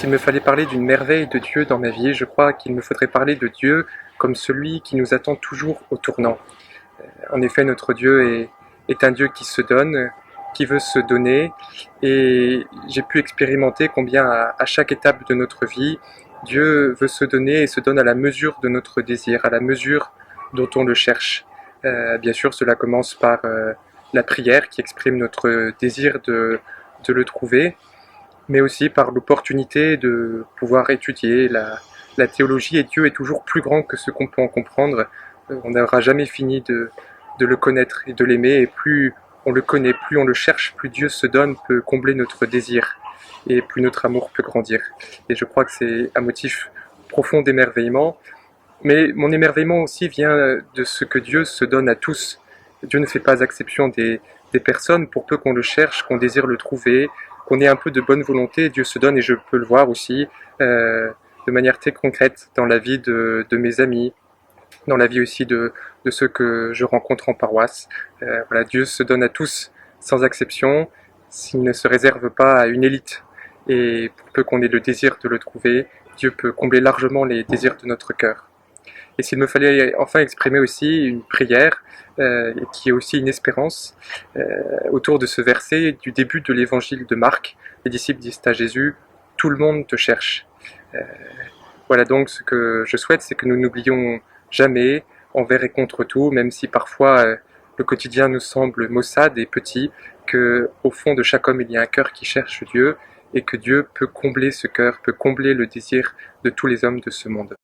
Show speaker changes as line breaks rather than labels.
S'il me fallait parler d'une merveille de Dieu dans ma vie, je crois qu'il me faudrait parler de Dieu comme celui qui nous attend toujours au tournant. En effet, notre Dieu est un Dieu qui se donne, qui veut se donner, et j'ai pu expérimenter combien à chaque étape de notre vie, Dieu veut se donner et se donne à la mesure de notre désir, à la mesure dont on le cherche. Bien sûr, cela commence par la prière qui exprime notre désir de le trouver, mais aussi par l'opportunité de pouvoir étudier la théologie, et Dieu est toujours plus grand que ce qu'on peut en comprendre. On n'aura jamais fini de le connaître et de l'aimer, et plus on le connaît, plus on le cherche, plus Dieu se donne, peut combler notre désir, et plus notre amour peut grandir. Et je crois que c'est un motif profond d'émerveillement, mais mon émerveillement aussi vient de ce que Dieu se donne à tous. Dieu ne fait pas exception des personnes, pour peu qu'on le cherche, qu'on désire le trouver, qu'on ait un peu de bonne volonté, Dieu se donne, et je peux le voir aussi de manière très concrète dans la vie de mes amis, dans la vie aussi de ceux que je rencontre en paroisse. Voilà, Dieu se donne à tous, sans exception, s'il ne se réserve pas à une élite. Et pour peu qu'on ait le désir de le trouver, Dieu peut combler largement les désirs de notre cœur. Et s'il me fallait enfin exprimer aussi une prière, qui est aussi une espérance, autour de ce verset du début de l'évangile de Marc, les disciples disent à Jésus, « Tout le monde te cherche ». Voilà, donc ce que je souhaite, c'est que nous n'oublions jamais, envers et contre tout, même si parfois le quotidien nous semble maussade et petit, qu'au fond de chaque homme il y a un cœur qui cherche Dieu, et que Dieu peut combler ce cœur, peut combler le désir de tous les hommes de ce monde.